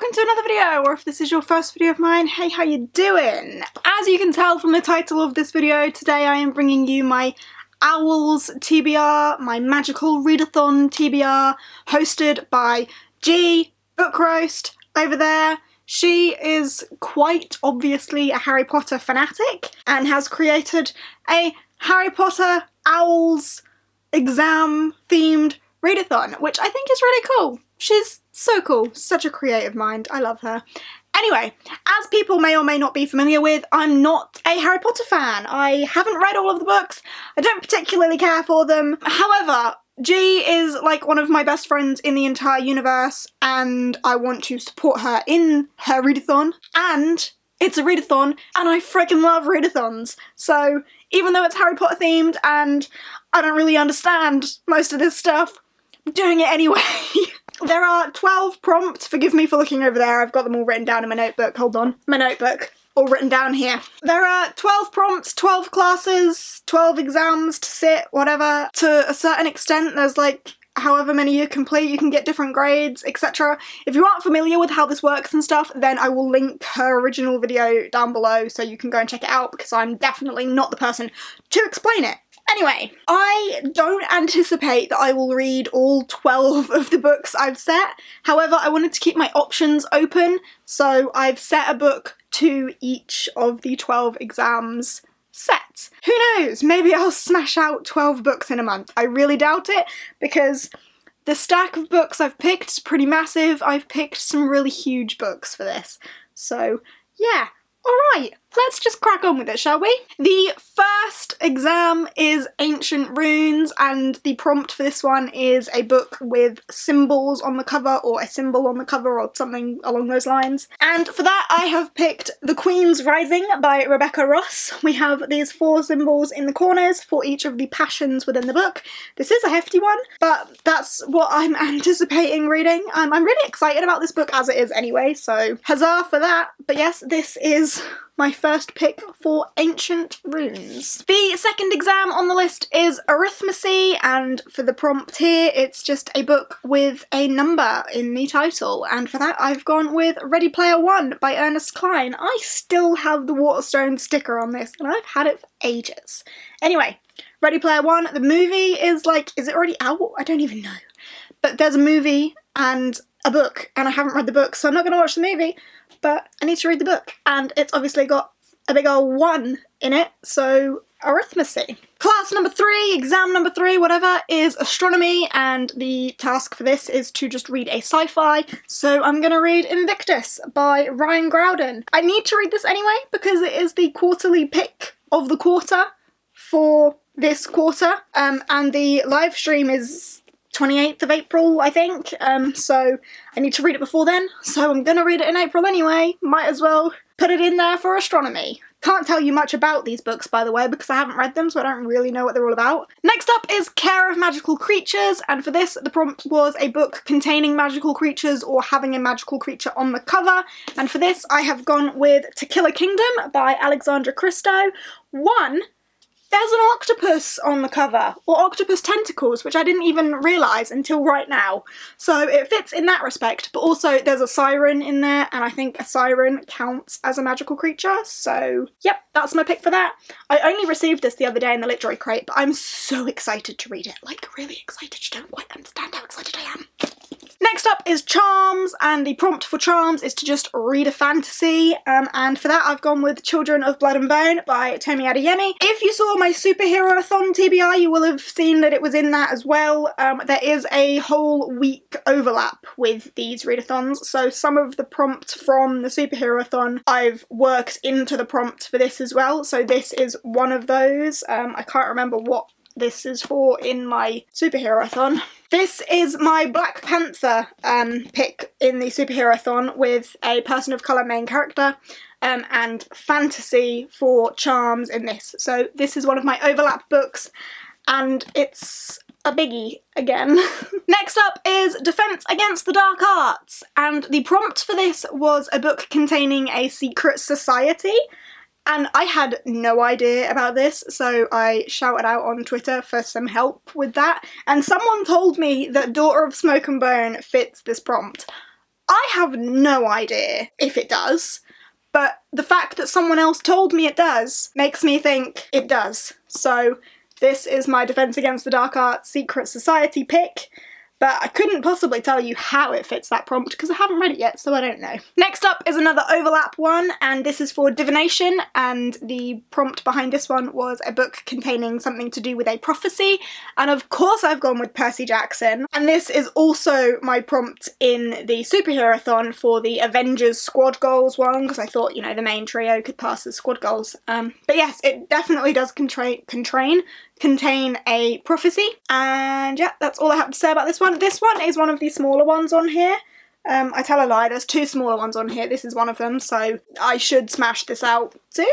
welcome to another video, or if this is your first video of mine, hey, how you doing? As you can tell from the title of this video, today I am bringing you my OWLs TBR, my Magical Readathon TBR, hosted by G, Book Roast, over there. She is quite obviously a Harry Potter fanatic and has created a Harry Potter OWLs exam themed readathon, which I think is really cool. She's so cool, such a creative mind, I love her. Anyway, as people may or may not be familiar with, I'm not a Harry Potter fan. I haven't read all of the books, I don't particularly care for them. However, G is like one of my best friends in the entire universe and I want to support her in her readathon, and it's a readathon and I freaking love readathons. So even though it's Harry Potter themed and I don't really understand most of this stuff, I'm doing it anyway. There are 12 prompts, forgive me for looking over there, I've got them all written down in my notebook, hold on, my notebook, all written down here. There are 12 prompts, 12 classes, 12 exams to sit, whatever. To a certain extent, there's like however many you complete, you can get different grades, etc. If you aren't familiar with how this works and stuff, then I will link her original video down below so you can go and check it out, because I'm definitely not the person to explain it. Anyway, I don't anticipate that I will read all 12 of the books I've set. However, I wanted to keep my options open, so I've set a book to each of the 12 exams set. Who knows, maybe I'll smash out 12 books in a month. I really doubt it, because the stack of books I've picked is pretty massive. I've picked some really huge books for this. So, yeah. Alright, let's just crack on with it, shall we? The first exam is Ancient Runes, and the prompt for this one is a book with symbols on the cover, or a symbol on the cover, or something along those lines. And for that I have picked The Queen's Rising by Rebecca Ross. We have these 4 symbols in the corners for each of the passions within the book. This is a hefty one, but that's what I'm anticipating reading. I'm really excited about this book as it is anyway, so huzzah for that. But yes, this is my first pick for Ancient Runes. The second exam on the list is Arithmancy, and for the prompt here it's just a book with a number in the title, and for that I've gone with Ready Player One by Ernest Cline. I still have the Waterstone sticker on this and I've had it for ages. Anyway, Ready Player One, the movie is like, is it already out? I don't even know. But there's a movie and a book, and I haven't read the book, so I'm not going to watch the movie, but I need to read the book. And it's obviously got a big old 1 in it, so Arithmancy. Class number 3, exam number 3, whatever, is Astronomy, and the task for this is to just read a sci-fi, so I'm going to read Invictus by Ryan Groudon. I need to read this anyway, because it is the quarterly pick of the quarter for this quarter, and the live stream is 28th of April, I think, so I need to read it before then, so I'm gonna read it in April anyway. Might as well put it in there for astronomy. Can't tell you much about these books, by the way, because I haven't read them, so I don't really know what they're all about. Next up is Care of Magical Creatures, and for this the prompt was a book containing magical creatures or having a magical creature on the cover, and for this I have gone with To Kill a Kingdom by Alexandra Christo. There's an octopus on the cover, or octopus tentacles, which I didn't even realise until right now. So it fits in that respect, but also there's a siren in there, and I think a siren counts as a magical creature, so yep, that's my pick for that. I only received this the other day in the literary crate, but I'm so excited to read it, like really excited. You don't quite understand how excited I am. Next up is Charms, and the prompt for Charms is to just read a fantasy, and for that I've gone with Children of Blood and Bone by Tomi Adeyemi. If you saw my Superhero-a-thon TBR, you will have seen that it was in that as well. There is a whole week overlap with these readathons, so some of the prompts from the Superhero-a-thon I've worked into the prompt for this as well, so this is one of those. I can't remember what this is for in my Superhero-a-thon. This is my Black Panther pick in the Superhero-a-thon with a person of colour main character, and fantasy for Charms in this. So this is one of my overlap books, and it's a biggie again. Next up is Defense Against the Dark Arts, and the prompt for this was a book containing a secret society. And I had no idea about this, so I shouted out on Twitter for some help with that, and someone told me that Daughter of Smoke and Bone fits this prompt. I have no idea if it does, but the fact that someone else told me it does makes me think it does. So this is my Defense Against the Dark Arts Secret Society pick, but I couldn't possibly tell you how it fits that prompt because I haven't read it yet, so I don't know. Next up is another overlap one, and this is for divination, and the prompt behind this one was a book containing something to do with a prophecy, and of course I've gone with Percy Jackson. And this is also my prompt in the superhero-thon for the Avengers squad goals one, because I thought, you know, the main trio could pass as squad goals. But yes, it definitely does contain a prophecy, and yeah, that's all I have to say about this one. This one is one of the smaller ones on here. I tell a lie, there's two smaller ones on here, this is one of them, so I should smash this out soon?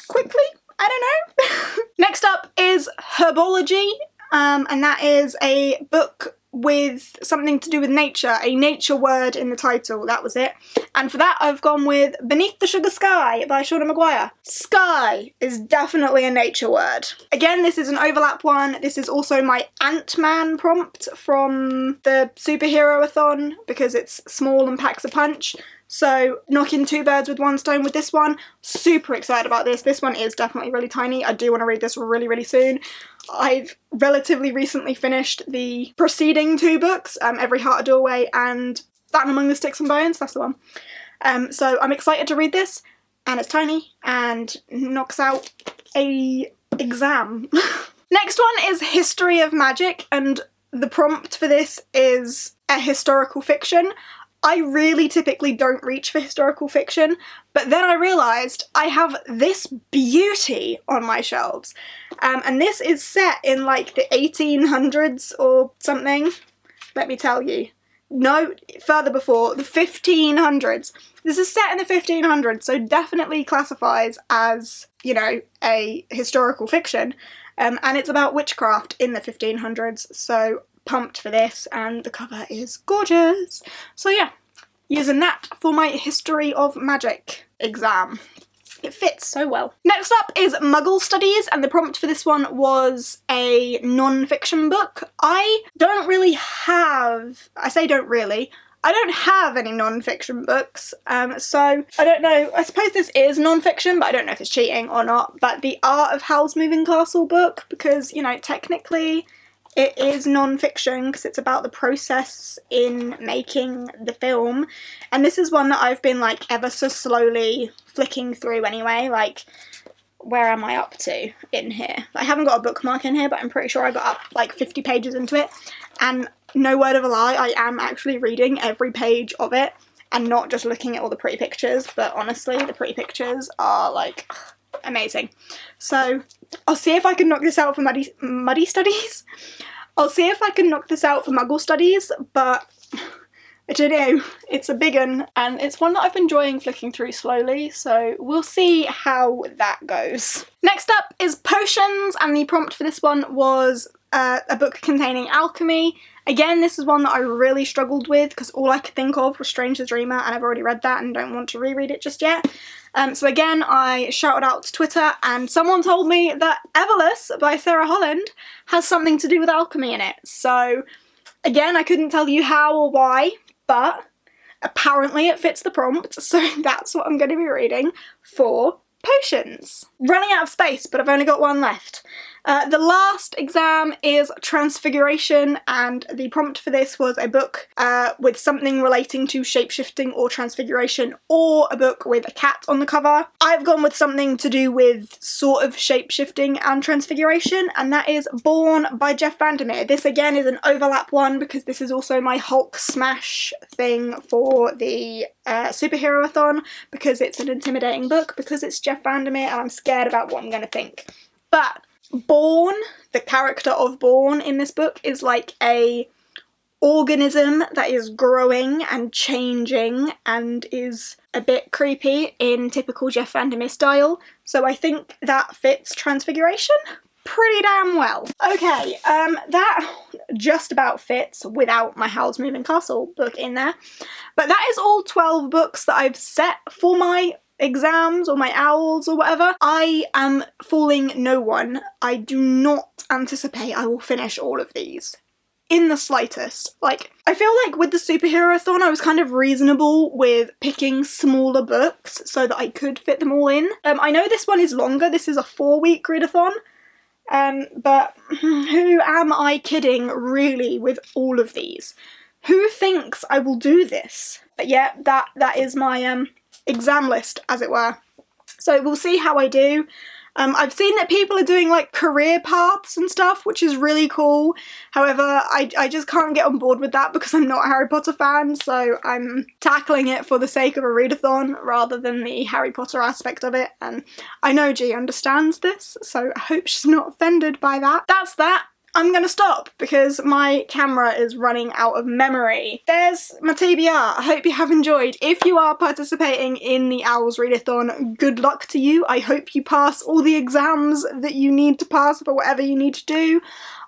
Quickly? I don't know. Next up is herbology, and that is a book with something to do with nature, a nature word in the title, that was it. And for that I've gone with Beneath the Sugar Sky by Shauna Maguire. Sky is definitely a nature word. Again, this is an overlap one. This is also my Ant-Man prompt from the superhero-a-thon because it's small and packs a punch. So knocking two birds with one stone with this one. Super excited about this. This one is definitely really tiny. I do want to read this really soon. I've relatively recently finished the preceding two books, Every Heart a Doorway and That and Among the Sticks and Bones, that's the one. So I'm excited to read this, and it's tiny and knocks out a exam. Next one is History of Magic, and the prompt for this is a historical fiction. I really typically don't reach for historical fiction, but then I realised I have this beauty on my shelves. And this is set in like the 1800s or something. Let me tell you. No, further before, the 1500s. This is set in the 1500s, so definitely classifies as, you know, a historical fiction. And it's about witchcraft in the 1500s, so pumped for this, and the cover is gorgeous. So yeah, using that for my History of Magic exam. It fits so well. Next up is Muggle Studies, and the prompt for this one was a non-fiction book. I don't really have, I say don't really, I don't have any non-fiction books, so I don't know, I suppose this is non-fiction, but I don't know if it's cheating or not, but the Art of Howl's Moving Castle book, because, you know, technically it is non-fiction because it's about the process in making the film, and this is one that I've been like ever so slowly flicking through anyway. Like, where am I up to in here? I haven't got a bookmark in here, but I'm pretty sure I got up like 50 pages into it, and no word of a lie, I am actually reading every page of it and not just looking at all the pretty pictures, but honestly the pretty pictures are like amazing. So I'll see if I can knock this out for Muddy Studies. I'll see if I can knock this out for Muggle Studies, but I don't know, it's a big one, and it's one that I've been enjoying flicking through slowly, so we'll see how that goes. Next up is Potions, and the prompt for this one was a book containing alchemy. Again, this is one that I really struggled with because all I could think of was Strange the Dreamer, and I've already read that and don't want to reread it just yet. So again, I shouted out to Twitter, and someone told me that Everless by Sarah Holland has something to do with alchemy in it. So again, I couldn't tell you how or why, but apparently it fits the prompt, so that's what I'm going to be reading for Potions. Running out of space, but I've only got one left. The last exam is Transfiguration, and the prompt for this was a book with something relating to shapeshifting or transfiguration, or a book with a cat on the cover. I've gone with something to do with sort of shapeshifting and transfiguration, and that is Born by Jeff Vandermeer. This again is an overlap one because this is also my Hulk smash thing for the superhero-a-thon, because it's an intimidating book, because it's Jeff Vandermeer and I'm scared about what I'm going to think. But Born, the character of Born in this book, is like a organism that is growing and changing and is a bit creepy in typical Jeff Vandermeer style, so I think that fits Transfiguration pretty damn well. Okay, that just about fits without my Howl's Moving Castle book in there, but that is all 12 books that I've set for my exams or my owls or whatever. I am fooling no one. I do not anticipate I will finish all of these in the slightest. Like, I feel like with the superhero-thon I was kind of reasonable with picking smaller books so that I could fit them all in. I know this one is longer, this is a 4-week readathon, but who am I kidding really with all of these? Who thinks I will do this? But yeah, that is my exam list, as it were. So we'll see how I do. I've seen that people are doing like career paths and stuff, which is really cool. However, I just can't get on board with that because I'm not a Harry Potter fan, so I'm tackling it for the sake of a readathon rather than the Harry Potter aspect of it. And I know G understands this, so I hope she's not offended by that. That's that. I'm gonna stop because my camera is running out of memory. There's my TBR. I hope you have enjoyed. If you are participating in the OWLs Readathon, good luck to you. I hope you pass all the exams that you need to pass for whatever you need to do.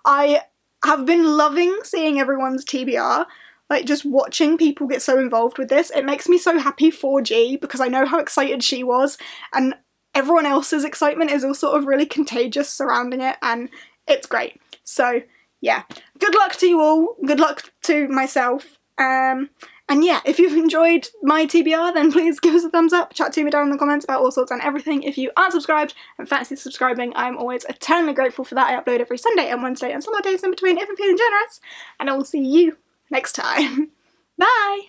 I have been loving seeing everyone's TBR. Like, just watching people get so involved with this. It makes me so happy for G because I know how excited she was, and everyone else's excitement is all sort of really contagious surrounding it, and it's great. So yeah, good luck to you all, good luck to myself, and yeah, if you've enjoyed my TBR then please give us a thumbs up, chat to me down in the comments about all sorts and everything. If you aren't subscribed and fancy subscribing, I'm always eternally grateful for that. I upload every Sunday and Wednesday and some other days in between if I'm feeling generous, and I will see you next time. Bye!